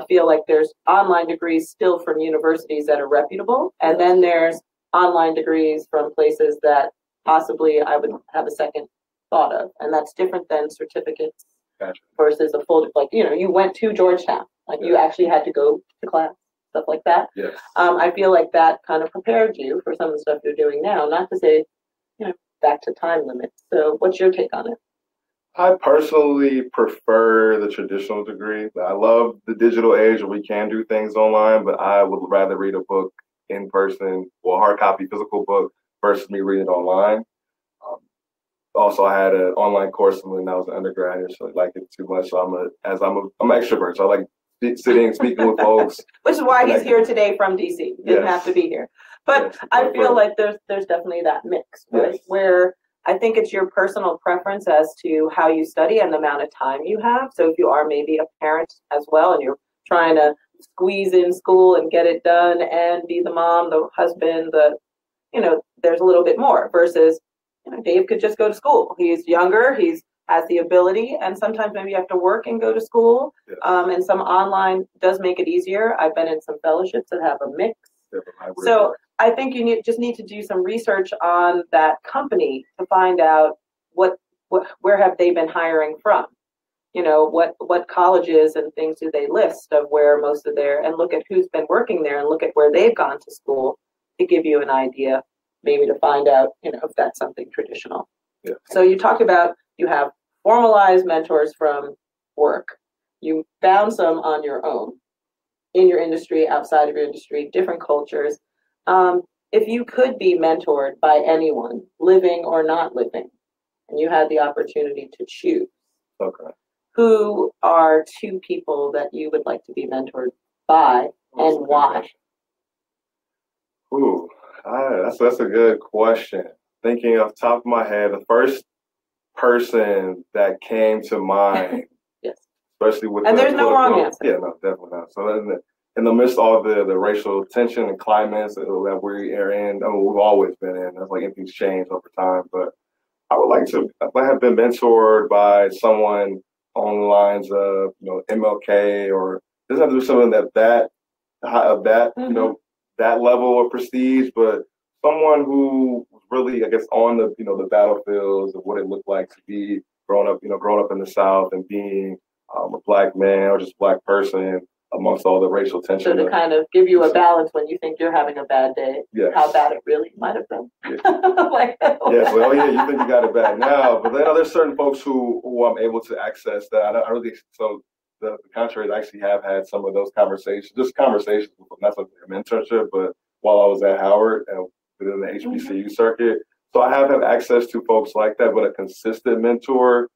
feel like there's online degrees still from universities that are reputable, and then there's online degrees from places that possibly I would have a second thought of, and that's different than certificates. Gotcha. Versus a full, you went to Georgetown, you actually had to go to class, stuff like that. Yes. I feel like that kind of prepared you for some of the stuff you're doing now, not to say, back to time limits. So what's your take on it? I personally prefer the traditional degree. I love the digital age where we can do things online, but I would rather read a book in person, or hard copy physical book versus me reading it online. Also, I had an online course when I was an undergrad, so I like it too much. So I'm an extrovert, so I like sitting, speaking with folks. Which is why he's here today from DC. He didn't have to be here, but I feel like there's definitely that mix, right? Where I think it's your personal preference as to how you study and the amount of time you have. So if you are maybe a parent as well, and you're trying to squeeze in school and get it done and be the mom, the husband, there's a little bit more versus, Dave could just go to school. He's younger, has the ability, and sometimes maybe you have to work and go to school. Yes. And some online does make it easier. I've been in some fellowships that have a mix. So I think you just need to do some research on that company to find out where have they been hiring from. What colleges and things do they list of where most of and look at who's been working there and look at where they've gone to school to give you an idea, maybe to find out, if that's something traditional. Yeah. So you talked about you have formalized mentors from work. You found some on your own in your industry, outside of your industry, different cultures. If you could be mentored by anyone, living or not living, and you had the opportunity to choose. Okay. Who are two people that you would like to be mentored by, and why? Ooh, that's a good question. Thinking off the top of my head, the first person that came to mind, yes, especially with there's no wrong answer. Yeah, no, definitely not. So in the midst of all the racial tension and climates that we are in, we've always been in. That's like anything's changed over time, but I would like to. I have been mentored by someone on the lines of MLK, or doesn't have to do something that that level of prestige, but someone who was really, I guess, on the, the battlefields of what it looked like to be growing up in the South and being a Black man or just Black person amongst all the racial tension. So to kind of give you a balance when you think you're having a bad day, yes. How bad it really might have been. Yeah. Yes, well, yeah, you think you got it bad now, but then there's certain folks who I'm able to access that I really, so the contrary, I actually have had some of those conversations with them, not something an internship, but while I was at Howard and within the HBCU circuit. So I have had access to folks like that, but a consistent mentor,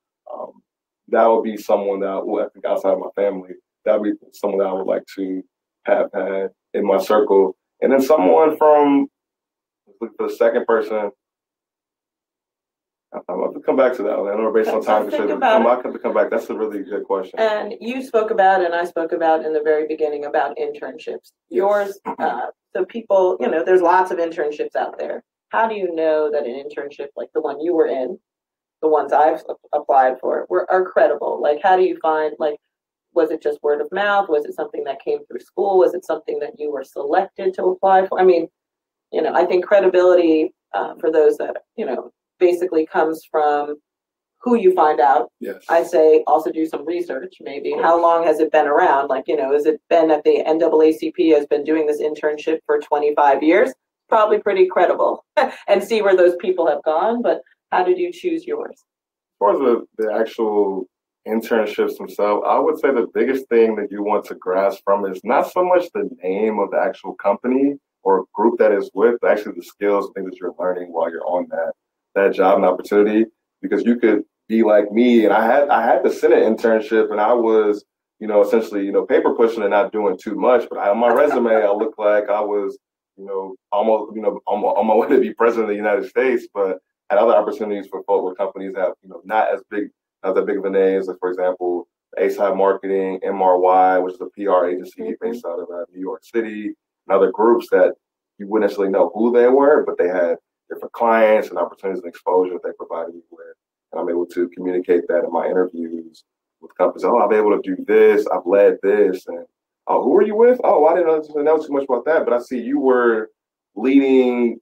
that would be someone that I think outside of my family, that would be someone that I would like to have had in my circle. And then someone from, for the second person, I'll have to come back to that one. I know based on time, I have to come back. That's a really good question. And you spoke about, and I spoke about in the very beginning about internships. Yours, so people, there's lots of internships out there. How do you know that an internship like the one you were in, the ones I've applied for, are credible? Like, how do you find, like, was it just word of mouth? Was it something that came through school? Was it something that you were selected to apply for? I mean, I think credibility for those that, basically comes from who you find out. Yes. I say also do some research, maybe. How long has it been around? Like, has it been that the NAACP has been doing this internship for 25 years? Probably pretty credible. And see where those people have gone. But how did you choose yours? As far as the actual internships themselves, I would say the biggest thing that you want to grasp from is not so much the name of the actual company or group that is with, but actually the skills and things that you're learning while you're on that job and opportunity. Because you could be like me, and I had the Senate internship, and I was, essentially, paper pushing and not doing too much. But on my resume, I looked like I was, almost, on my way to be president of the United States. But had other opportunities for folks where companies have, not that big of a names, like for example, ASI Marketing, MRY, which is a PR agency based out of New York City, and other groups that you wouldn't necessarily know who they were, but they had different clients and opportunities and exposure that they provided me with. And I'm able to communicate that in my interviews with companies. Oh, I'm able to do this. I've led this. And oh, who are you with? Oh, I didn't know too much about that, but I see you were leading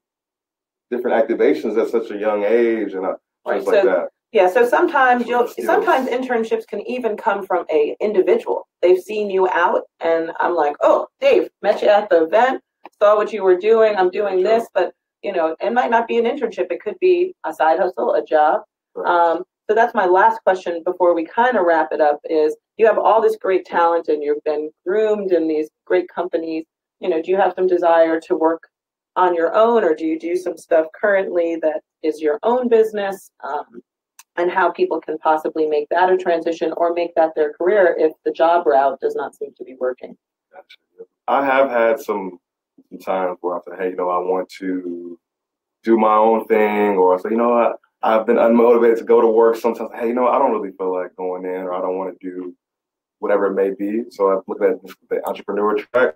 different activations at such a young age and things like that. Yeah, so sometimes internships can even come from a individual. They've seen you out, and I'm like, oh, Dave, met you at the event, saw what you were doing. I'm doing this, but it might not be an internship. It could be a side hustle, a job. Right. So that's my last question before we kind of wrap it up is, you have all this great talent and you've been groomed in these great companies. Do you have some desire to work on your own, or do you do some stuff currently that is your own business? And how people can possibly make that a transition or make that their career if the job route does not seem to be working? Gotcha. I have had some times where I say, hey, I want to do my own thing, or I say, I've been unmotivated to go to work sometimes. Hey, I don't really feel like going in, or I don't want to do whatever it may be. So I look at the entrepreneur track.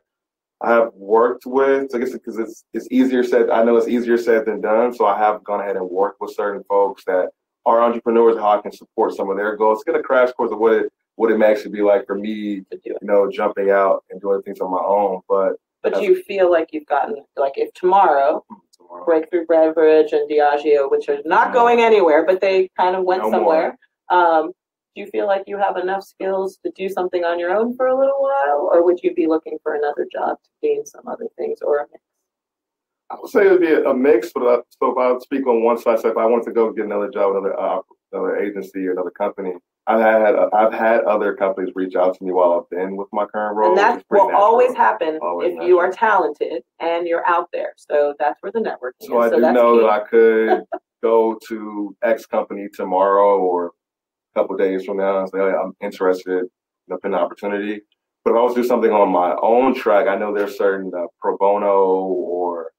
I have worked with, I guess because it's easier said. I know it's easier said than done. So I have gone ahead and worked with certain folks that are entrepreneurs, how I can support some of their goals. Get a crash course of what it may actually be like for me, jumping out and doing things on my own. But do you feel like you've gotten, like if tomorrow Breakthrough Beverage and Diageo, which are not going anywhere, but they kind of went somewhere. Do you feel like you have enough skills to do something on your own for a little while, or would you be looking for another job to gain some other things, or a mix? I would say it would be a mix, but so if I would speak on one side, so if I wanted to go get another job with another agency or another company, I've had other companies reach out to me while I've been with my current role. And that will always happen if you are talented and you're out there. So that's where the networking is. So I do know that I could go to X company tomorrow or a couple of days from now and say, hey, I'm interested in the opportunity. But if I was to do something on my own track, I know there's certain pro bono or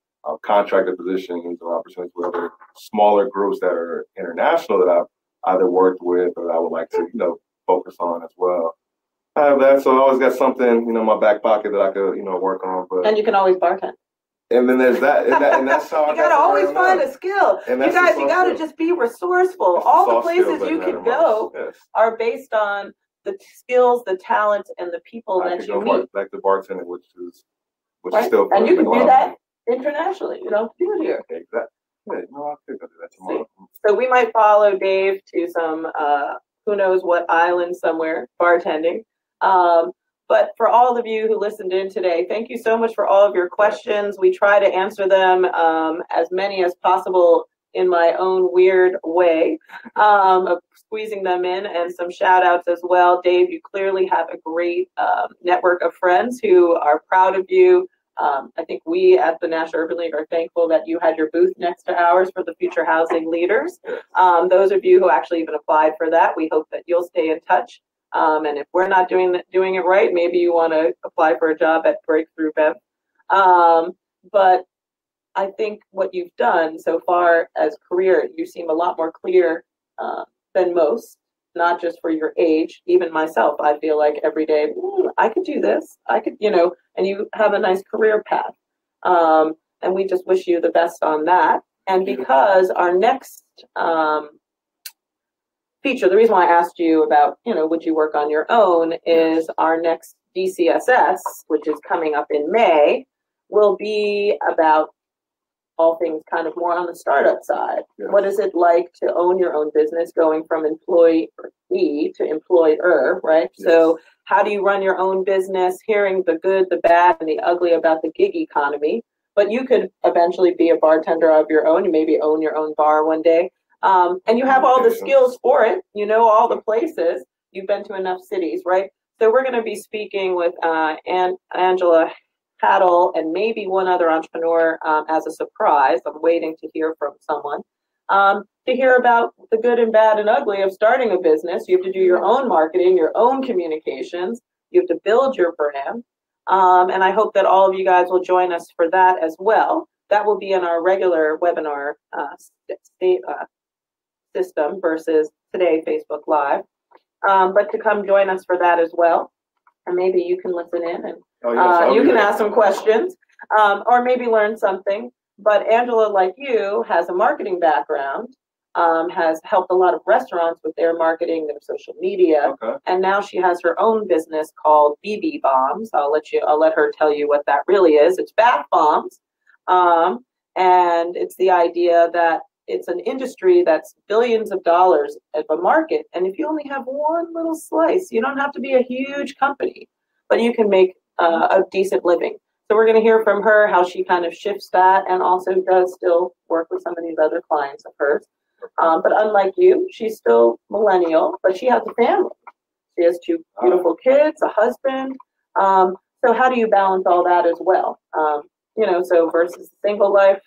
contracted positions or opportunities with other smaller groups that are international that I've either worked with or that I would like to, focus on as well. I have that, so I always got something, in my back pocket that I could, work on. But and you can always bartend. And then there's that, and that's how you gotta always find a skill. You gotta just be resourceful. All the places you can go are based on the skills, the talent, and the people that you meet. Back to bartending, which is still. And you can do that internationally. You don't do it here. Exactly. Yeah, no, I think I'll do that tomorrow. So we might follow Dave to some who knows what island somewhere bartending. But for all of you who listened in today, thank you so much for all of your questions. We try to answer them as many as possible in my own weird way of squeezing them in, and some shout outs as well. Dave, you clearly have a great network of friends who are proud of you. I think we at the National Urban League are thankful that you had your booth next to ours for the Future Housing Leaders. Those of you who actually even applied for that, we hope that you'll stay in touch. And if we're not doing it right, maybe you want to apply for a job at Breakthrough Bev. But I think what you've done so far as career, you seem a lot more clear than most, not just for your age. Even myself, I feel like every day, I could do this. I could, and you have a nice career path. And we just wish you the best on that. And because our next feature, the reason why I asked you about, would you work on your own, is our next DCSS, which is coming up in May, will be about all things kind of more on the startup side. Yes. What is it like to own your own business, going from employee to employer, right? Yes. So how do you run your own business, hearing the good, the bad, and the ugly about the gig economy? But you could eventually be a bartender of your own. You maybe own your own bar one day. And you have all the skills for it. You know all the places. You've been to enough cities, right? So we're going to be speaking with Angela Paddle and maybe one other entrepreneur as a surprise. I'm waiting to hear from someone to hear about the good and bad and ugly of starting a business. You have to do your own marketing, your own communications. You have to build your brand. And I hope that all of you guys will join us for that as well. That will be in our regular webinar system versus today Facebook Live. But to come join us for that as well. And maybe you can listen in and you can ask some questions or maybe learn something. But Angela, like you, has a marketing background, has helped a lot of restaurants with their marketing, their social media. Okay. And now she has her own business called BB Bombs. I'll let her tell you what that really is. It's bath bombs. And it's the idea that it's an industry that's billions of dollars of a market. And if you only have one little slice, you don't have to be a huge company, but you can make a decent living. So we're going to hear from her how she kind of shifts that and also does still work with some of these other clients of hers. But unlike you, she's still millennial, but she has a family. She has two beautiful kids, a husband. So how do you balance all that as well? So versus single life,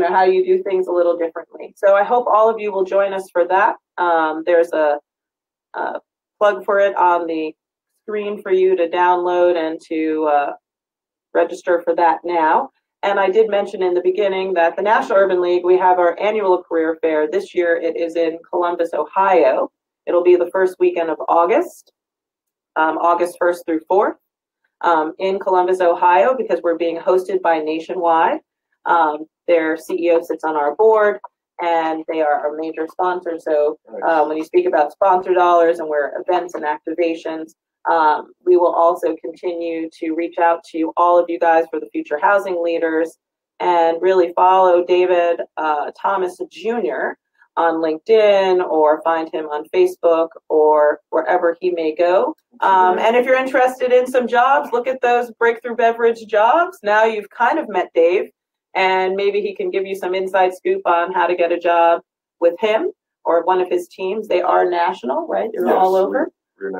how you do things a little differently. So I hope all of you will join us for that. There's a plug for it on the screen for you to download and to register for that now. And I did mention in the beginning that the National Urban League, we have our annual career fair. This year it is in Columbus, Ohio. It'll be the first weekend of August, August 1st through 4th, in Columbus, Ohio, because we're being hosted by Nationwide. Their CEO sits on our board, and they are our major sponsor. So when you speak about sponsor dollars and we're events and activations, we will also continue to reach out to all of you guys for the Future Housing Leaders and really follow David Thomas Jr. on LinkedIn or find him on Facebook or wherever he may go. And if you're interested in some jobs, look at those Breakthrough Beverage jobs. Now you've kind of met Dave, and maybe he can give you some inside scoop on how to get a job with him or one of his teams. They are national, right? They're all over.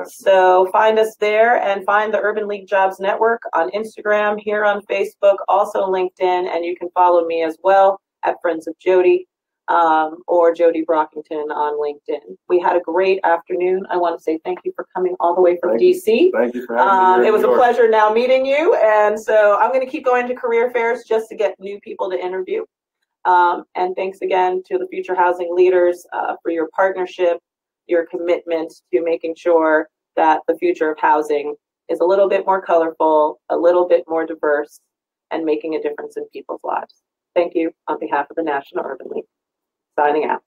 So find us there and find the Urban League Jobs Network on Instagram, here on Facebook, also LinkedIn, and you can follow me as well at Friends of Jody or Jody Brockington on LinkedIn. We had a great afternoon. I want to say thank you for coming all the way from DC. Thank you for having me. It was a pleasure now meeting you, and so I'm going to keep going to career fairs just to get new people to interview. And thanks again to the Future Housing Leaders for your partnership, your commitment to making sure that the future of housing is a little bit more colorful, a little bit more diverse, and making a difference in people's lives. Thank you on behalf of the National Urban League. Signing out.